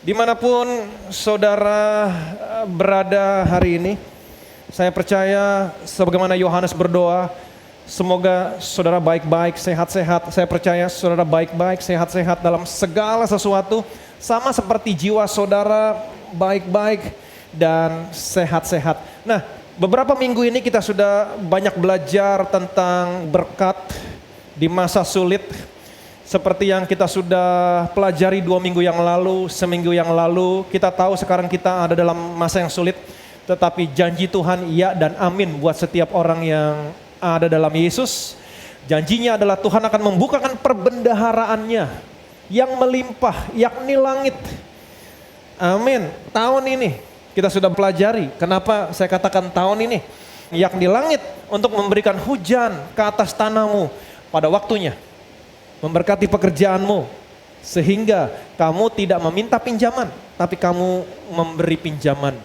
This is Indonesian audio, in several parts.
Dimanapun saudara berada hari ini, saya percaya sebagaimana Yohanes berdoa, semoga saudara baik-baik, sehat-sehat. Saya percaya saudara baik-baik, sehat-sehat dalam segala sesuatu, sama seperti jiwa saudara baik-baik dan sehat-sehat. Nah, beberapa minggu ini kita sudah banyak belajar tentang berkat di masa sulit. Seperti yang kita sudah pelajari 2 minggu yang lalu, seminggu yang lalu, kita tahu sekarang kita ada dalam masa yang sulit. Tetapi janji Tuhan ya dan amin buat setiap orang yang ada dalam Yesus. Janjinya adalah Tuhan akan membukakan perbendaharaannya yang melimpah, yakni langit. Amin. Tahun ini kita sudah pelajari, kenapa saya katakan tahun ini, yakni langit untuk memberikan hujan ke atas tanahmu pada waktunya. Memberkati pekerjaanmu, sehingga kamu tidak meminta pinjaman, tapi kamu memberi pinjaman.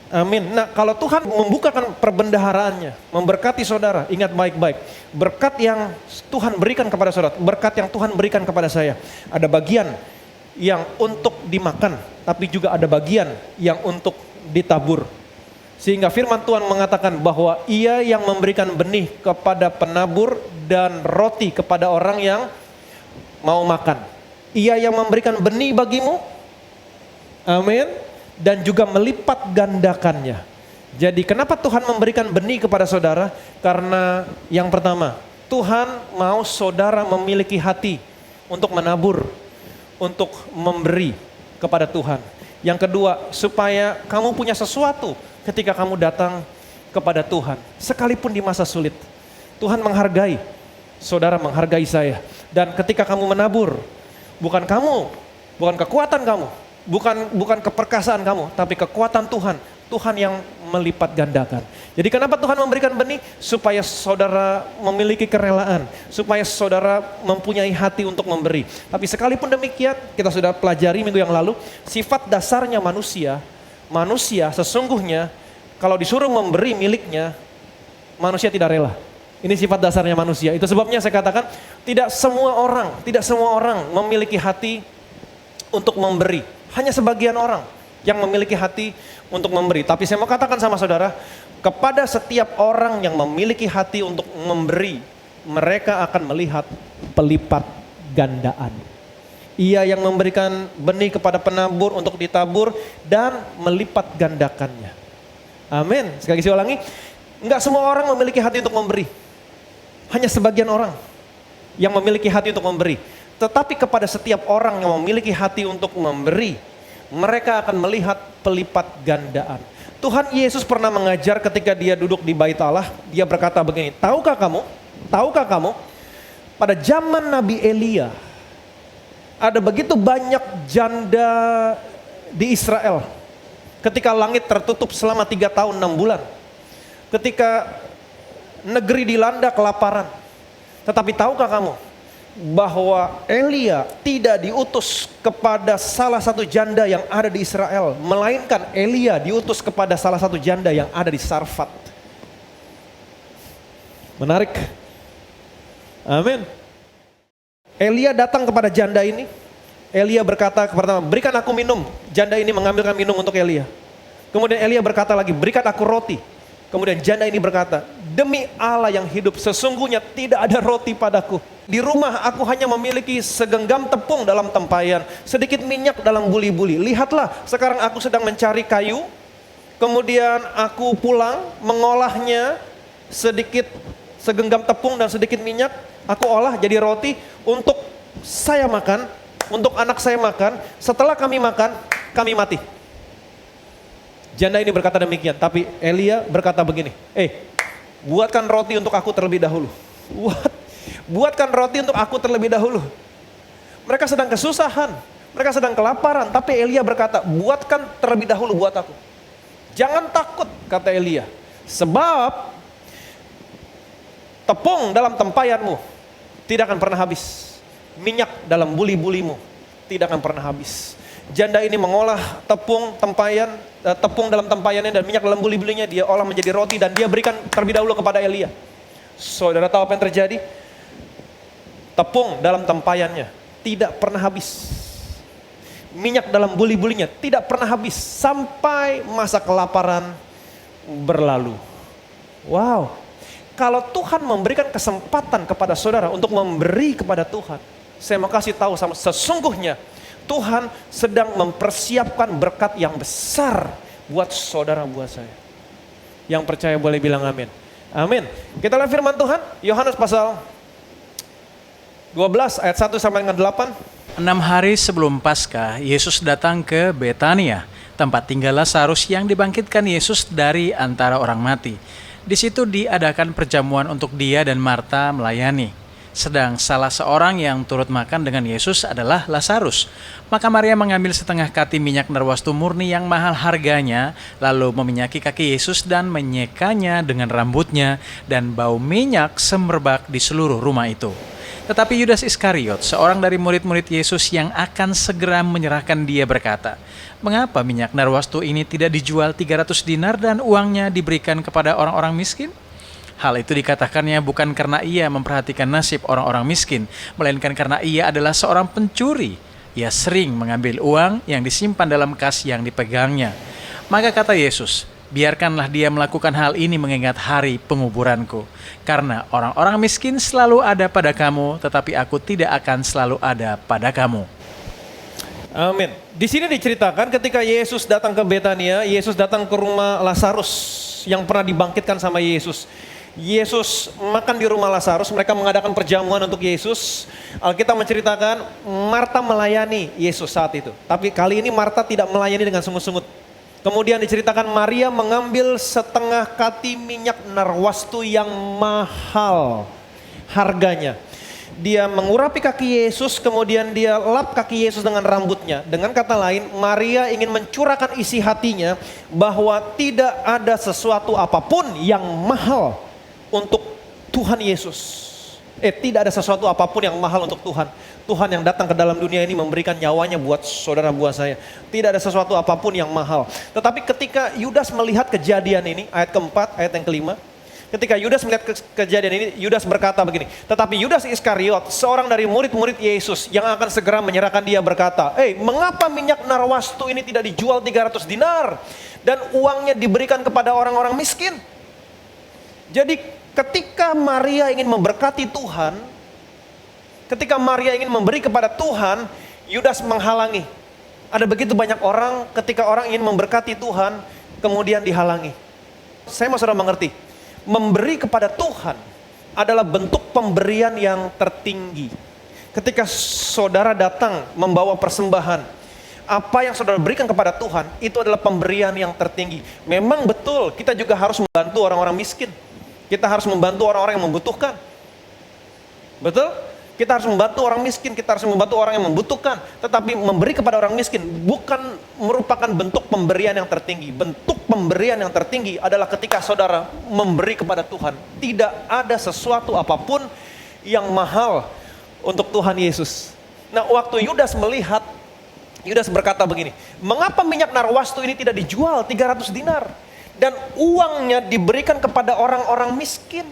Amin. Nah, kalau Tuhan membukakan perbendaharaannya, memberkati saudara, ingat baik-baik. Berkat yang Tuhan berikan kepada saudara, berkat yang Tuhan berikan kepada saya. Ada bagian yang untuk dimakan, tapi juga ada bagian yang untuk ditabur. Sehingga firman Tuhan mengatakan bahwa Ia yang memberikan benih kepada penabur dan roti kepada orang yang mau makan. Ia yang memberikan benih bagimu, amin, dan juga melipat gandakannya. Jadi kenapa Tuhan memberikan benih kepada saudara? Karena yang pertama, Tuhan mau saudara memiliki hati untuk menabur, untuk memberi kepada Tuhan. Yang kedua, supaya kamu punya sesuatu ketika kamu datang kepada Tuhan. Sekalipun di masa sulit, Tuhan menghargai, saudara menghargai saya. Dan ketika kamu menabur, bukan kekuatan kamu, bukan keperkasaan kamu, tapi kekuatan Tuhan. Tuhan yang melipat gandakan. Jadi kenapa Tuhan memberikan benih? Supaya saudara memiliki kerelaan, supaya saudara mempunyai hati untuk memberi. Tapi sekalipun demikian, kita sudah pelajari minggu yang lalu, sifat dasarnya manusia sesungguhnya kalau disuruh memberi miliknya, manusia tidak rela. Ini sifat dasarnya manusia. Itu sebabnya saya katakan tidak semua orang memiliki hati untuk memberi. Hanya sebagian orang yang memiliki hati untuk memberi. Tapi saya mau katakan sama saudara, kepada setiap orang yang memiliki hati untuk memberi, mereka akan melihat pelipat gandaan. Ia yang memberikan benih kepada penabur untuk ditabur dan melipat gandakannya. Amin. Sekali lagi saya ulangi, enggak semua orang memiliki hati untuk memberi. Hanya sebagian orang yang memiliki hati untuk memberi. Tetapi kepada setiap orang yang memiliki hati untuk memberi, mereka akan melihat pelipat gandaan. Tuhan Yesus pernah mengajar ketika dia duduk di Bait Allah, dia berkata begini, tahukah kamu, pada zaman Nabi Elia, ada begitu banyak janda di Israel. Ketika langit tertutup selama 3 tahun 6 bulan. Ketika negeri dilanda kelaparan. Tetapi tahukah kamu bahwa Elia tidak diutus kepada salah satu janda yang ada di Israel, melainkan Elia diutus kepada salah satu janda yang ada di Sarfat. Menarik. Amin. Elia datang kepada janda ini. Elia berkata kepada, berikan aku minum. Janda ini mengambilkan minum untuk Elia. Kemudian Elia berkata lagi, berikan aku roti. Kemudian janda ini berkata, demi Allah yang hidup, sesungguhnya tidak ada roti padaku. Di rumah aku hanya memiliki segenggam tepung dalam tempayan, sedikit minyak dalam buli-buli. Lihatlah, sekarang aku sedang mencari kayu, kemudian aku pulang mengolahnya, sedikit segenggam tepung dan sedikit minyak, aku olah jadi roti untuk saya makan, untuk anak saya makan. Setelah kami makan, kami mati. Janda ini berkata demikian, tapi Elia berkata begini, buatkan roti untuk aku terlebih dahulu. Buatkan roti untuk aku terlebih dahulu. Mereka sedang kesusahan, mereka sedang kelaparan, tapi Elia berkata, buatkan terlebih dahulu buat aku. Jangan takut, kata Elia, sebab tepung dalam tempayanmu tidak akan pernah habis. Minyak dalam buli-bulimu tidak akan pernah habis. Janda ini mengolah tepung dalam tempayannya dan minyak dalam buli-bulinya, dia olah menjadi roti dan dia berikan terlebih dahulu kepada Elia. Saudara tahu apa yang terjadi? Tepung dalam tempayannya tidak pernah habis. minyak dalam buli-bulinya tidak pernah habis sampai masa kelaparan berlalu. Wow, kalau Tuhan memberikan kesempatan kepada saudara untuk memberi kepada Tuhan, saya mau kasih tahu sama sesungguhnya Tuhan sedang mempersiapkan berkat yang besar buat saudara, buat saya. Yang percaya boleh bilang amin. Amin. Kita lihat firman Tuhan, Yohanes pasal 12 ayat 1 sampai dengan 8. 6 hari sebelum Paskah, Yesus datang ke Betania, tempat tinggal Lazarus yang dibangkitkan Yesus dari antara orang mati. Di situ diadakan perjamuan untuk dia dan Marta melayani. Sedang salah seorang yang turut makan dengan Yesus adalah Lazarus. Maka Maria mengambil setengah kati minyak narwastu murni yang mahal harganya, lalu meminyaki kaki Yesus dan menyekanya dengan rambutnya, dan bau minyak semerbak di seluruh rumah itu. Tetapi Yudas Iskariot, seorang dari murid-murid Yesus yang akan segera menyerahkan dia, berkata, "Mengapa minyak narwastu ini tidak dijual 300 dinar dan uangnya diberikan kepada orang-orang miskin?" Hal itu dikatakannya bukan karena ia memperhatikan nasib orang-orang miskin, melainkan karena ia adalah seorang pencuri. Ia sering mengambil uang yang disimpan dalam kas yang dipegangnya. Maka kata Yesus, "Biarkanlah dia melakukan hal ini mengingat hari penguburanku. Karena orang-orang miskin selalu ada pada kamu, tetapi aku tidak akan selalu ada pada kamu." Amin. Di sini diceritakan ketika Yesus datang ke Betania, Yesus datang ke rumah Lazarus yang pernah dibangkitkan sama Yesus. Yesus makan di rumah Lazarus, mereka mengadakan perjamuan untuk Yesus. Alkitab menceritakan Marta melayani Yesus saat itu. Tapi kali ini Marta tidak melayani dengan sungut-sungut. Kemudian diceritakan Maria mengambil setengah kati minyak narwastu yang mahal harganya. Dia mengurapi kaki Yesus, kemudian dia lap kaki Yesus dengan rambutnya. Dengan kata lain, Maria ingin mencurahkan isi hatinya bahwa tidak ada sesuatu apapun yang mahal untuk Tuhan Yesus. Tidak ada sesuatu apapun yang mahal untuk Tuhan. Tuhan yang datang ke dalam dunia ini memberikan nyawanya buat saudara, buat saya. Tidak ada sesuatu apapun yang mahal. Tetapi ketika Yudas melihat kejadian ini, ayat keempat, ayat yang kelima. Ketika Yudas melihat kejadian ini, Yudas berkata begini. Tetapi Yudas Iskariot, seorang dari murid-murid Yesus yang akan segera menyerahkan dia, berkata, "Mengapa minyak narwastu ini tidak dijual 300 dinar dan uangnya diberikan kepada orang-orang miskin?" Jadi ketika Maria ingin memberkati Tuhan, ketika Maria ingin memberi kepada Tuhan, Yudas menghalangi. Ada begitu banyak orang ketika orang ingin memberkati Tuhan, kemudian dihalangi. Saya mau saudara mengerti, memberi kepada Tuhan adalah bentuk pemberian yang tertinggi. Ketika saudara datang membawa persembahan, apa yang saudara berikan kepada Tuhan, itu adalah pemberian yang tertinggi. Memang betul, kita juga harus membantu orang-orang miskin. Kita harus membantu orang-orang yang membutuhkan. Betul? Kita harus membantu orang miskin, kita harus membantu orang yang membutuhkan. Tetapi memberi kepada orang miskin bukan merupakan bentuk pemberian yang tertinggi. Bentuk pemberian yang tertinggi adalah ketika saudara memberi kepada Tuhan. Tidak ada sesuatu apapun yang mahal untuk Tuhan Yesus. Nah, waktu Yudas melihat, Yudas berkata begini, "Mengapa minyak narwastu ini tidak dijual 300 dinar? Dan uangnya diberikan kepada orang-orang miskin."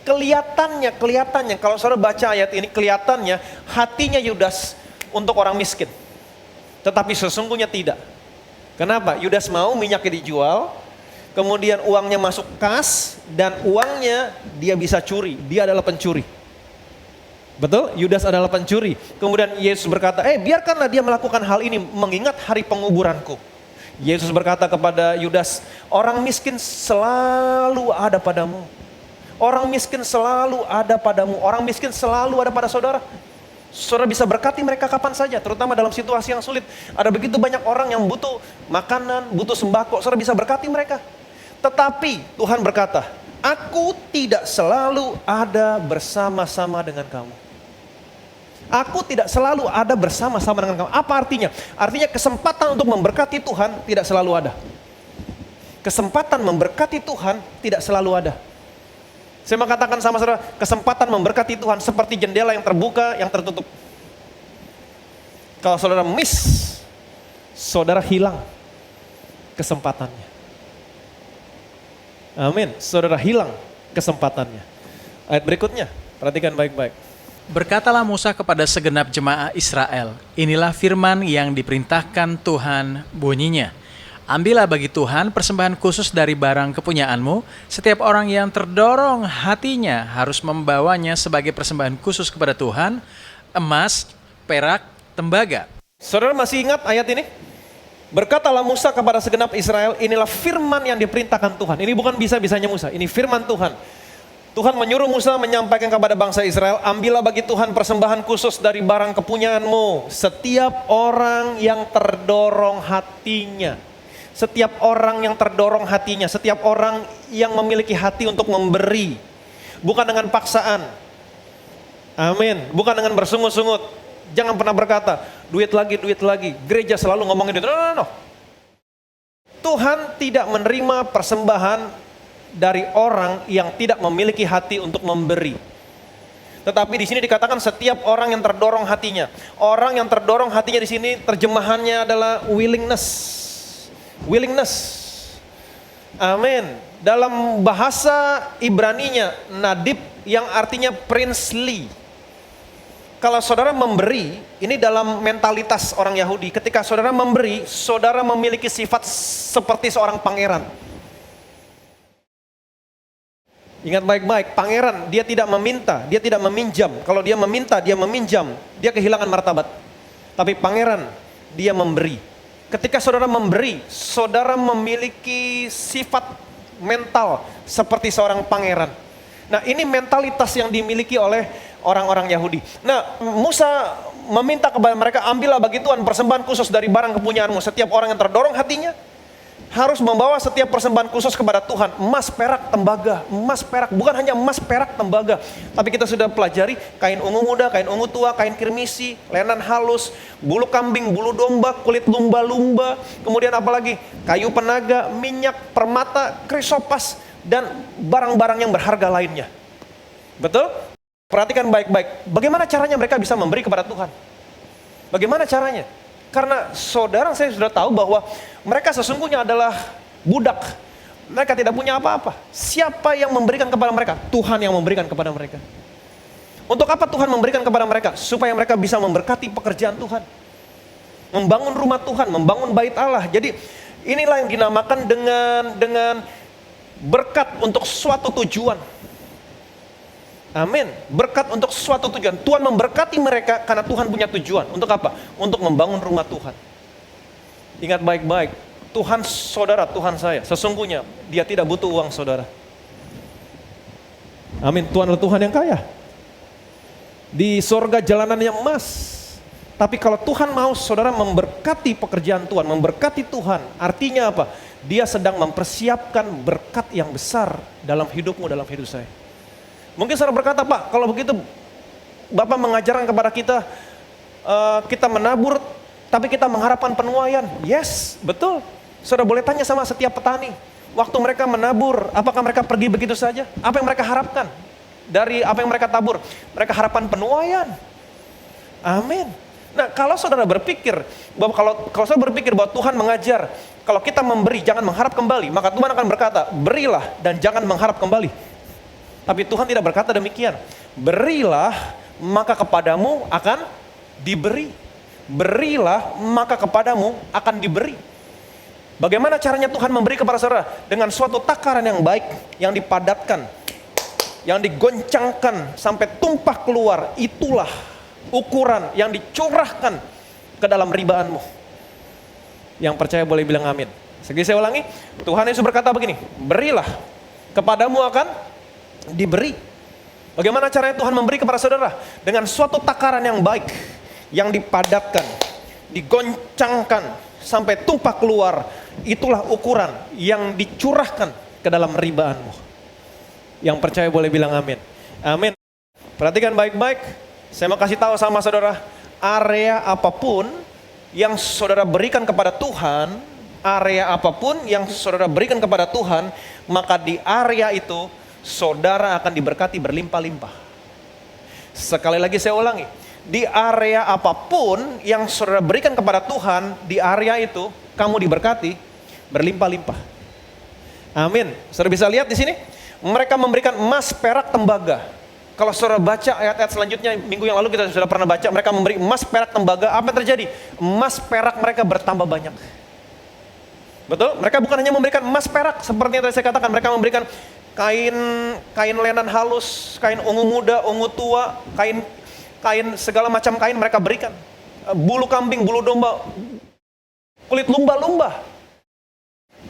Kelihatannya, kalau saudara baca ayat ini, kelihatannya hatinya Yudas untuk orang miskin. Tetapi sesungguhnya tidak. Kenapa? Yudas mau minyaknya dijual, kemudian uangnya masuk kas, dan uangnya dia bisa curi. Dia adalah pencuri. Betul? Yudas adalah pencuri. Kemudian Yesus berkata, biarkanlah dia melakukan hal ini mengingat hari penguburanku. Yesus berkata kepada Yudas, orang miskin selalu ada padamu. Orang miskin selalu ada padamu. Orang miskin selalu ada pada saudara. Saudara bisa berkati mereka kapan saja, terutama dalam situasi yang sulit. Ada begitu banyak orang yang butuh makanan, butuh sembako. Saudara bisa berkati mereka. Tetapi Tuhan berkata, aku tidak selalu ada bersama-sama dengan kamu. Aku tidak selalu ada bersama-sama dengan kamu. Apa artinya? Artinya kesempatan untuk memberkati Tuhan tidak selalu ada. Kesempatan memberkati Tuhan tidak selalu ada. Saya mau katakan sama saudara, kesempatan memberkati Tuhan seperti jendela yang terbuka, yang tertutup. Kalau saudara miss, saudara hilang kesempatannya. Amin, saudara hilang kesempatannya. Ayat berikutnya, perhatikan baik-baik. Berkatalah Musa kepada segenap jemaah Israel, inilah firman yang diperintahkan Tuhan bunyinya. Ambillah bagi Tuhan persembahan khusus dari barang kepunyaanmu. Setiap orang yang terdorong hatinya harus membawanya sebagai persembahan khusus kepada Tuhan, emas, perak, tembaga. Saudara masih ingat ayat ini? Berkatalah Musa kepada segenap Israel, inilah firman yang diperintahkan Tuhan. Ini bukan bisa-bisanya Musa, ini firman Tuhan. Tuhan menyuruh Musa menyampaikan kepada bangsa Israel, ambillah bagi Tuhan persembahan khusus dari barang kepunyaanmu. Setiap orang yang terdorong hatinya. Setiap orang yang terdorong hatinya. Setiap orang yang memiliki hati untuk memberi. Bukan dengan paksaan. Amin. Bukan dengan bersungut-sungut. Jangan pernah berkata, duit lagi, duit lagi. Gereja selalu ngomongin itu. No. Tuhan tidak menerima persembahan dari orang yang tidak memiliki hati untuk memberi. Tetapi di sini dikatakan setiap orang yang terdorong hatinya. Orang yang terdorong hatinya di sini terjemahannya adalah willingness. Willingness. Amin. Dalam bahasa Ibraninya nadib yang artinya princely. Kalau saudara memberi, ini dalam mentalitas orang Yahudi. Ketika saudara memberi, saudara memiliki sifat seperti seorang pangeran. Ingat baik-baik, pangeran dia tidak meminta, dia tidak meminjam. Kalau dia meminta, dia meminjam, dia kehilangan martabat. Tapi pangeran, dia memberi. Ketika saudara memberi, saudara memiliki sifat mental seperti seorang pangeran. Nah, ini mentalitas yang dimiliki oleh orang-orang Yahudi. Nah, Musa meminta kepada mereka, ambillah bagi Tuhan persembahan khusus dari barang kepunyaanmu. Setiap orang yang terdorong hatinya harus membawa setiap persembahan khusus kepada Tuhan. Emas, perak, tembaga. Emas, perak, bukan hanya emas, perak, tembaga. Tapi kita sudah pelajari kain ungu muda, kain ungu tua, kain kirmisi, lenan halus, bulu kambing, bulu domba, kulit lumba-lumba. Kemudian apalagi? Kayu penaga, minyak, permata, krisopas, dan barang-barang yang berharga lainnya. Betul? Perhatikan baik-baik. Bagaimana caranya mereka bisa memberi kepada Tuhan? Bagaimana caranya? Karena saudara saya sudah tahu bahwa mereka sesungguhnya adalah budak. Mereka tidak punya apa-apa. Siapa yang memberikan kepada mereka? Tuhan yang memberikan kepada mereka. Untuk apa Tuhan memberikan kepada mereka? Supaya mereka bisa memberkati pekerjaan Tuhan. Membangun rumah Tuhan, membangun bait Allah. Jadi inilah yang dinamakan dengan berkat untuk suatu tujuan. Amin. Berkat untuk suatu tujuan. Tuhan memberkati mereka karena Tuhan punya tujuan. Untuk apa? Untuk membangun rumah Tuhan. Ingat baik-baik. Tuhan saudara, Tuhan saya. Sesungguhnya dia tidak butuh uang saudara. Amin. Tuhan adalah Tuhan yang kaya. Di sorga jalanan yang emas. Tapi kalau Tuhan mau saudara memberkati pekerjaan Tuhan, memberkati Tuhan. Artinya apa? Dia sedang mempersiapkan berkat yang besar dalam hidupmu, dalam hidup saya. Mungkin saudara berkata, Pak, kalau begitu Bapak mengajarkan kepada kita, kita menabur, tapi kita mengharapkan penuaian. Yes, betul. Saudara boleh tanya sama setiap petani. Waktu mereka menabur, apakah mereka pergi begitu saja? Apa yang mereka harapkan? Dari apa yang mereka tabur? Mereka harapan penuaian. Amin. Nah, kalau saudara berpikir, bahwa kalau saudara berpikir bahwa Tuhan mengajar, kalau kita memberi, jangan mengharap kembali, maka Tuhan akan berkata, berilah dan jangan mengharap kembali. Tapi Tuhan tidak berkata demikian. Berilah, maka kepadamu akan diberi. Berilah, maka kepadamu akan diberi. Bagaimana caranya Tuhan memberi kepada saudara? Dengan suatu takaran yang baik, yang dipadatkan, yang digoncangkan sampai tumpah keluar. Itulah ukuran yang dicurahkan ke dalam ribaanmu. Yang percaya boleh bilang amin. Sekali saya ulangi, Tuhan Yesus berkata begini, berilah, kepadamu akan diberi. Bagaimana caranya Tuhan memberi kepada saudara? Dengan suatu takaran yang baik, yang dipadatkan, digoncangkan sampai tumpah keluar. Itulah ukuran yang dicurahkan ke dalam ribaanmu. Yang percaya boleh bilang amin. Amin. Perhatikan baik-baik. Saya mau kasih tahu sama saudara, area apapun yang saudara berikan kepada Tuhan, area apapun yang saudara berikan kepada Tuhan, maka di area itu saudara akan diberkati berlimpah-limpah. Sekali lagi saya ulangi, di area apapun yang saudara berikan kepada Tuhan, di area itu kamu diberkati berlimpah-limpah. Amin. Saudara bisa lihat di sini, mereka memberikan emas, perak, tembaga. Kalau saudara baca ayat-ayat selanjutnya, minggu yang lalu kita sudah pernah baca, mereka memberi emas, perak, tembaga. Apa yang terjadi? Emas, perak mereka bertambah banyak. Betul? Mereka bukan hanya memberikan emas, perak, seperti yang tadi saya katakan. Mereka memberikan kain lenan halus, kain ungu muda, ungu tua, kain segala macam kain mereka berikan. Bulu kambing, bulu domba, kulit lumba-lumba.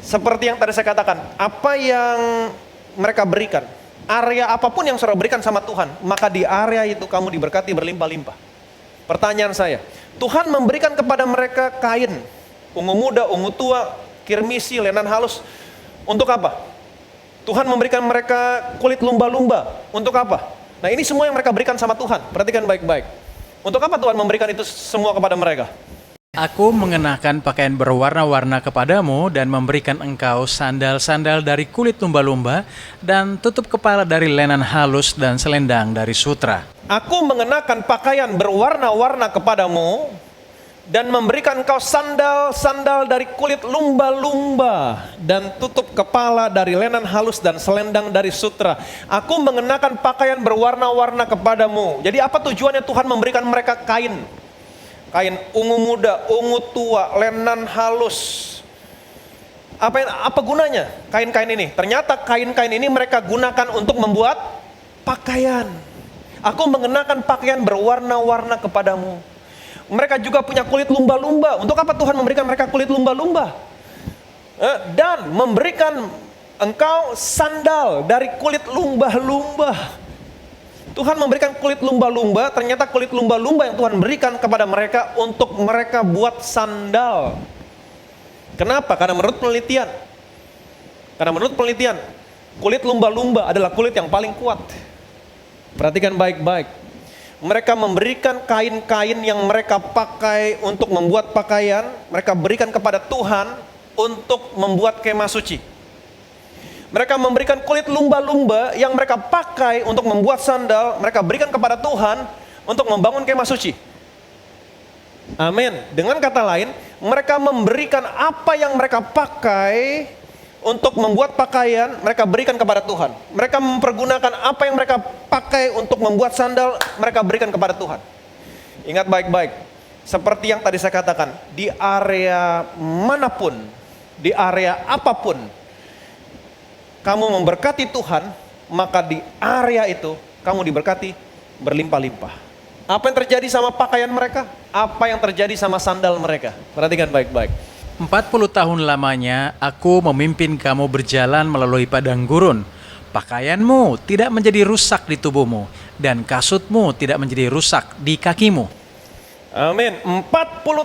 Seperti yang tadi saya katakan, apa yang mereka berikan, area apapun yang saudara berikan sama Tuhan, maka di area itu kamu diberkati berlimpah-limpah. Pertanyaan saya, Tuhan memberikan kepada mereka kain, ungu muda, ungu tua, kirmisi, lenan halus, untuk apa? Tuhan memberikan mereka kulit lumba-lumba, untuk apa? Nah, ini semua yang mereka berikan sama Tuhan, perhatikan baik-baik. Untuk apa Tuhan memberikan itu semua kepada mereka? Aku mengenakan pakaian berwarna-warna kepadamu dan memberikan engkau sandal-sandal dari kulit lumba-lumba dan tutup kepala dari lenan halus dan selendang dari sutra. Aku mengenakan pakaian berwarna-warna kepadamu dan memberikan engkau sandal-sandal dari kulit lumba-lumba dan tutup kepala dari lenan halus dan selendang dari sutra. Aku mengenakan pakaian berwarna-warna kepadamu. Jadi apa tujuannya Tuhan memberikan mereka kain? Kain ungu muda, ungu tua, lenan halus. Apa gunanya kain-kain ini? Ternyata kain-kain ini mereka gunakan untuk membuat pakaian. Aku mengenakan pakaian berwarna-warna kepadamu. Mereka juga punya kulit lumba-lumba. Untuk apa Tuhan memberikan mereka kulit lumba-lumba? Dan memberikan engkau sandal dari kulit lumba-lumba. Tuhan memberikan kulit lumba-lumba, ternyata kulit lumba-lumba yang Tuhan berikan kepada mereka untuk mereka buat sandal. Kenapa? Karena menurut penelitian, kulit lumba-lumba adalah kulit yang paling kuat. Perhatikan baik-baik. Mereka memberikan kain-kain yang mereka pakai untuk membuat pakaian, mereka berikan kepada Tuhan untuk membuat kemah suci. Mereka memberikan kulit lumba-lumba yang mereka pakai untuk membuat sandal, mereka berikan kepada Tuhan untuk membangun kemah suci. Amin. Dengan kata lain, mereka memberikan apa yang mereka pakai untuk membuat pakaian, mereka berikan kepada Tuhan. Mereka mempergunakan apa yang mereka pakai untuk membuat sandal, mereka berikan kepada Tuhan. Ingat baik-baik, seperti yang tadi saya katakan, di area manapun, di area apapun, kamu memberkati Tuhan, maka di area itu kamu diberkati berlimpah-limpah. Apa yang terjadi sama pakaian mereka? Apa yang terjadi sama sandal mereka? Perhatikan baik-baik. 40 tahun lamanya aku memimpin kamu berjalan melalui padang gurun. Pakaianmu tidak menjadi rusak di tubuhmu, dan kasutmu tidak menjadi rusak di kakimu. Amin. 40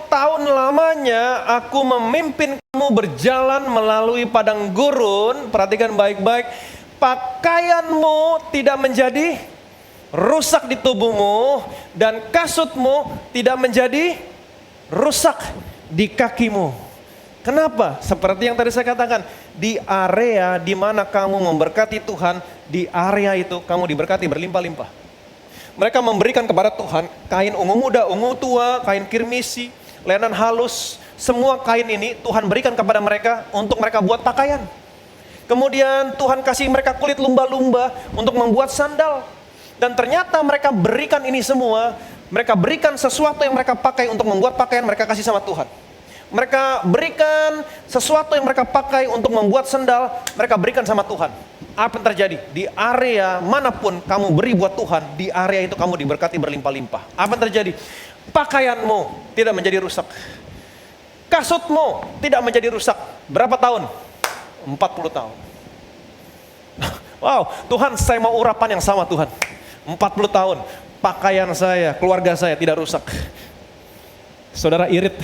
tahun lamanya aku memimpin kamu berjalan melalui padang gurun. Perhatikan baik-baik. Pakaianmu tidak menjadi rusak di tubuhmu dan kasutmu tidak menjadi rusak di kakimu. Kenapa? Seperti yang tadi saya katakan, di area di mana kamu memberkati Tuhan, di area itu kamu diberkati berlimpah-limpah. Mereka memberikan kepada Tuhan kain ungu muda, ungu tua, kain kirmisi, lenan halus. Semua kain ini Tuhan berikan kepada mereka untuk mereka buat pakaian. Kemudian Tuhan kasih mereka kulit lumba-lumba untuk membuat sandal. Dan ternyata mereka berikan ini semua, mereka berikan sesuatu yang mereka pakai untuk membuat pakaian, mereka kasih sama Tuhan. Mereka berikan sesuatu yang mereka pakai untuk membuat sandal, mereka berikan sama Tuhan. Apa yang terjadi? Di area manapun kamu beri buat Tuhan, di area itu kamu diberkati berlimpah-limpah. Apa yang terjadi? Pakaianmu tidak menjadi rusak. Kasutmu tidak menjadi rusak. Berapa tahun? 40 tahun. Wow, Tuhan, saya mau urapan yang sama Tuhan. 40 tahun, pakaian saya, keluarga saya tidak rusak. Saudara irit,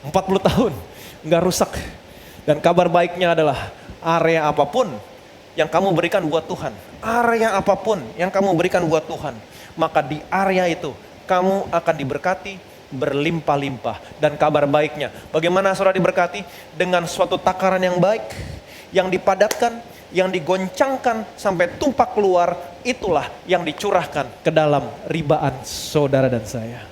40 tahun, nggak rusak. Dan kabar baiknya adalah area apapun yang kamu berikan buat Tuhan, area apapun yang kamu berikan buat Tuhan, maka di area itu kamu akan diberkati berlimpah-limpah. Dan kabar baiknya, bagaimana saudara diberkati? Dengan suatu takaran yang baik, yang dipadatkan, yang digoncangkan sampai tumpah keluar, itulah yang dicurahkan ke dalam ribaan saudara dan saya.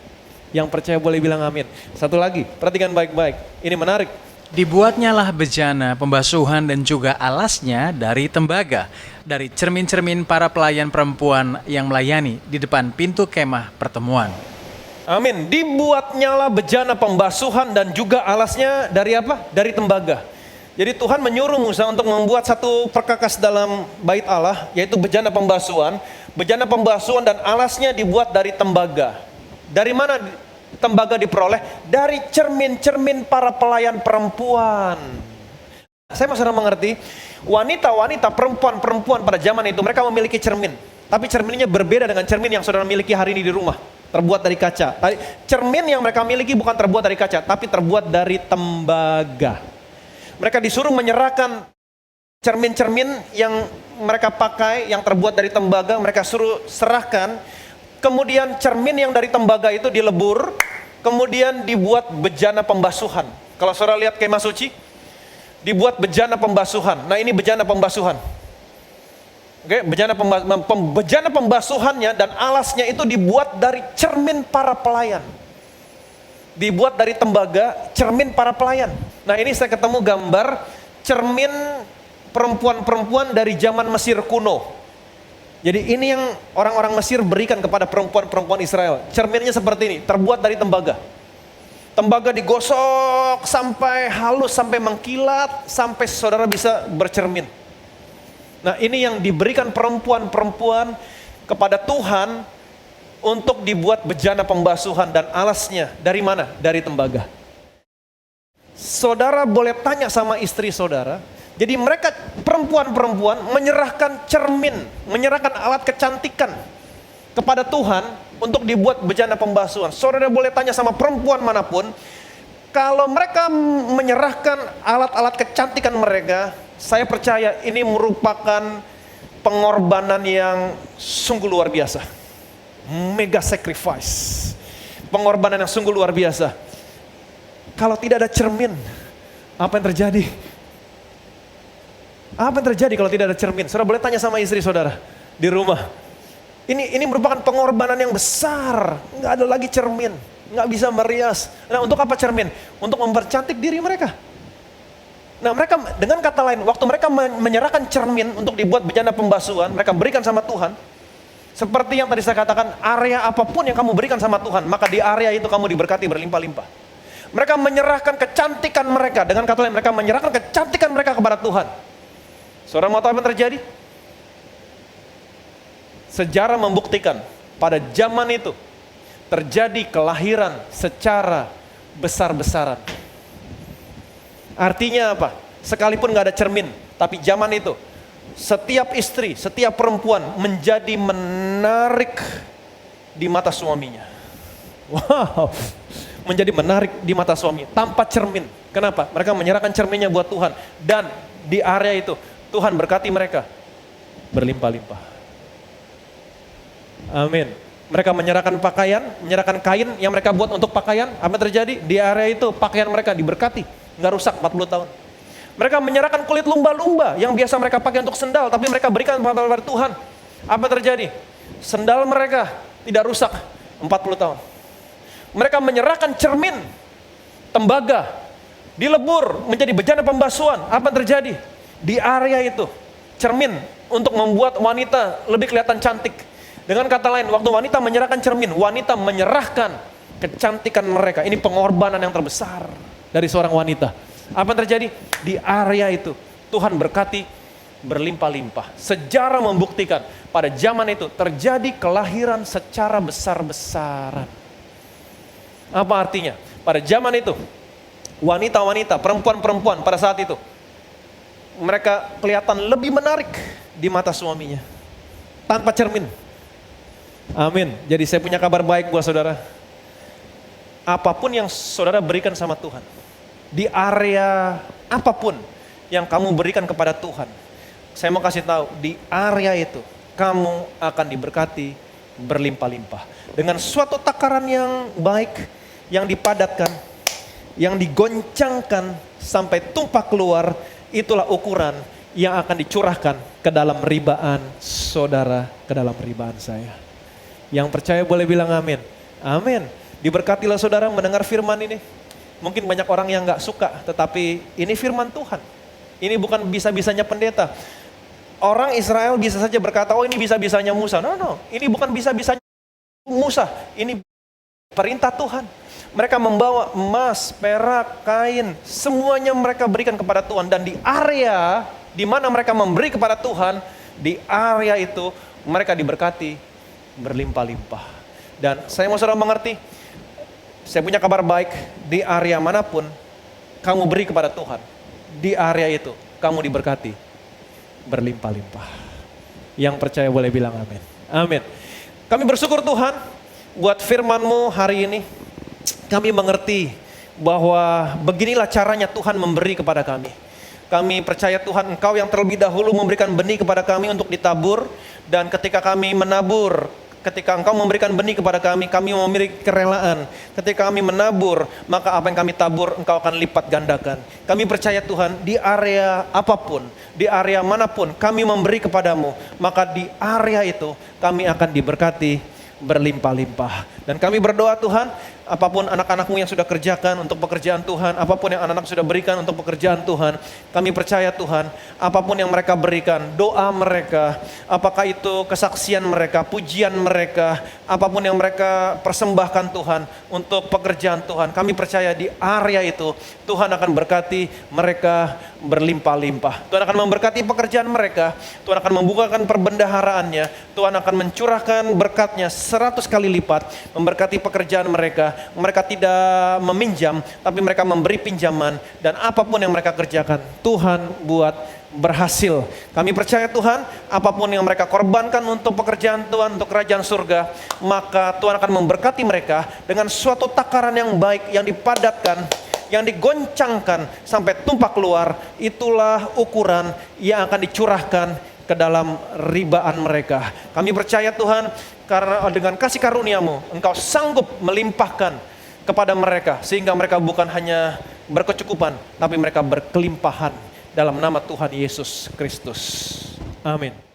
Yang percaya boleh bilang amin. Satu lagi, perhatikan baik-baik, ini menarik. Dibuatnyalah bejana, pembasuhan dan juga alasnya dari tembaga, dari cermin-cermin para pelayan perempuan yang melayani di depan pintu kemah pertemuan. Amin. Dibuatnyalah bejana pembasuhan dan juga alasnya dari apa? Dari tembaga. Jadi Tuhan menyuruh Musa untuk membuat satu perkakas dalam bait Allah, yaitu bejana pembasuhan. Bejana pembasuhan dan alasnya dibuat dari tembaga. Dari mana tembaga diperoleh? Dari cermin-cermin para pelayan perempuan. Saya masih mengerti, wanita-wanita, perempuan-perempuan pada zaman itu mereka memiliki cermin. Tapi cerminnya berbeda dengan cermin yang saudara miliki hari ini di rumah. Terbuat dari kaca. Cermin yang mereka miliki bukan terbuat dari kaca, tapi terbuat dari tembaga. Mereka disuruh menyerahkan cermin-cermin yang mereka pakai, yang terbuat dari tembaga, mereka suruh serahkan. Kemudian cermin yang dari tembaga itu dilebur, kemudian dibuat bejana pembasuhan. Kalau saudara lihat kemah suci, dibuat bejana pembasuhan. Nah ini bejana pembasuhan. Oke, bejana pembasuhannya dan alasnya itu dibuat dari cermin para pelayan. Dibuat dari tembaga, cermin para pelayan. Nah ini saya ketemu gambar cermin perempuan-perempuan dari zaman Mesir kuno. Jadi ini yang orang-orang Mesir berikan kepada perempuan-perempuan Israel. Cerminnya seperti ini, terbuat dari tembaga. Tembaga digosok sampai halus, sampai mengkilat, sampai saudara bisa bercermin. Nah ini yang diberikan perempuan-perempuan kepada Tuhan untuk dibuat bejana pembasuhan dan alasnya. Dari mana? Dari tembaga. Saudara boleh tanya sama istri saudara. Jadi mereka perempuan-perempuan menyerahkan cermin, menyerahkan alat kecantikan kepada Tuhan untuk dibuat bejana pembasuhan. Saudara boleh tanya sama perempuan manapun, kalau mereka menyerahkan alat-alat kecantikan mereka, saya percaya ini merupakan pengorbanan yang sungguh luar biasa. Mega sacrifice. Pengorbanan yang sungguh luar biasa. Kalau tidak ada cermin, apa yang terjadi? Apa yang terjadi kalau tidak ada cermin? Saudara boleh tanya sama istri saudara di rumah. Ini merupakan pengorbanan yang besar. Nggak ada lagi cermin, nggak bisa merias. Nah untuk apa cermin? Untuk mempercantik diri mereka. Nah mereka dengan kata lain, waktu mereka menyerahkan cermin untuk dibuat bejana pembasuhan, mereka berikan sama Tuhan. Seperti yang tadi saya katakan, area apapun yang kamu berikan sama Tuhan, maka di area itu kamu diberkati berlimpah-limpah. Mereka menyerahkan kecantikan mereka, dengan kata lain mereka menyerahkan kecantikan mereka kepada Tuhan. Saudara mau tahu apa yang terjadi? Sejarah membuktikan pada zaman itu terjadi kelahiran secara besar-besaran. Artinya apa? Sekalipun gak ada cermin, tapi zaman itu setiap istri, setiap perempuan menjadi menarik di mata suaminya. Wow, menjadi menarik di mata suami tanpa cermin. Kenapa? Mereka menyerahkan cerminnya buat Tuhan. Dan di area itu Tuhan berkati mereka berlimpah-limpah. Amin. Mereka menyerahkan pakaian, menyerahkan kain yang mereka buat untuk pakaian. Apa yang terjadi? Di area itu pakaian mereka diberkati, nggak rusak 40 tahun. Mereka menyerahkan kulit lumba-lumba yang biasa mereka pakai untuk sendal, tapi mereka berikan kepada Tuhan. Apa yang terjadi? Sendal mereka tidak rusak 40 tahun. Mereka menyerahkan cermin, tembaga, dilebur menjadi bejana pembasuhan. Apa yang terjadi? Di area itu, cermin untuk membuat wanita lebih kelihatan cantik. Dengan kata lain, waktu wanita menyerahkan cermin, wanita menyerahkan kecantikan mereka. Ini pengorbanan yang terbesar dari seorang wanita. Apa yang terjadi? Di area itu, Tuhan berkati berlimpah-limpah. Sejarah membuktikan pada zaman itu terjadi kelahiran secara besar-besaran. Apa artinya? Pada zaman itu, wanita-wanita, perempuan-perempuan pada saat itu, mereka kelihatan lebih menarik di mata suaminya tanpa cermin. Amin. Jadi saya punya kabar baik buat saudara. Apapun yang saudara berikan sama Tuhan, di area apapun yang kamu berikan kepada Tuhan, saya mau kasih tahu, di area itu kamu akan diberkati berlimpah-limpah dengan suatu takaran yang baik, yang dipadatkan, yang digoncangkan sampai tumpah keluar. Itulah ukuran yang akan dicurahkan ke dalam ribaan saudara, ke dalam ribaan saya. Yang percaya boleh bilang amin. Amin. Diberkatilah saudara mendengar firman ini. Mungkin banyak orang yang nggak suka, tetapi ini firman Tuhan. Ini bukan bisa-bisanya pendeta. Orang Israel bisa saja berkata, oh ini bisa-bisanya Musa. No, ini bukan bisa-bisanya Musa. Ini perintah Tuhan. Mereka membawa emas, perak, kain, semuanya mereka berikan kepada Tuhan. Dan di area di mana mereka memberi kepada Tuhan, di area itu mereka diberkati berlimpah-limpah. Dan saya mau saudara mengerti, saya punya kabar baik, di area manapun kamu beri kepada Tuhan, di area itu kamu diberkati berlimpah-limpah. Yang percaya boleh bilang amin. Amin. Kami bersyukur Tuhan buat firman-Mu hari ini. Kami mengerti bahwa beginilah caranya Tuhan memberi kepada kami. Kami percaya Tuhan, Engkau yang terlebih dahulu memberikan benih kepada kami untuk ditabur. Dan ketika kami menabur, ketika Engkau memberikan benih kepada kami memiliki kerelaan. Ketika kami menabur, maka apa yang kami tabur Engkau akan lipat gandakan. Kami percaya Tuhan, di area apapun, di area manapun kami memberi kepadamu, maka di area itu kami akan diberkati berlimpah-limpah. Dan kami berdoa Tuhan, apapun anak-anak-Mu yang sudah kerjakan untuk pekerjaan Tuhan, apapun yang anak-anak sudah berikan untuk pekerjaan Tuhan, kami percaya Tuhan, apapun yang mereka berikan, doa mereka, apakah itu kesaksian mereka, pujian mereka, apapun yang mereka persembahkan Tuhan untuk pekerjaan Tuhan, kami percaya di area itu Tuhan akan berkati mereka berlimpah-limpah. Tuhan akan memberkati pekerjaan mereka, Tuhan akan membukakan perbendaharaannya, Tuhan akan mencurahkan berkatnya 100 kali lipat, memberkati pekerjaan mereka. Mereka tidak meminjam, tapi mereka memberi pinjaman, dan apapun yang mereka kerjakan, Tuhan buat berhasil. Kami percaya Tuhan, apapun yang mereka korbankan untuk pekerjaan Tuhan, untuk kerajaan surga, maka Tuhan akan memberkati mereka dengan suatu takaran yang baik, yang dipadatkan, yang digoncangkan sampai tumpah keluar. Itulah ukuran yang akan dicurahkan ke dalam ribaan mereka. Kami percaya Tuhan, karena dengan kasih karunia-Mu, Engkau sanggup melimpahkan kepada mereka, sehingga mereka bukan hanya berkecukupan, tapi mereka berkelimpahan dalam nama Tuhan Yesus Kristus. Amin.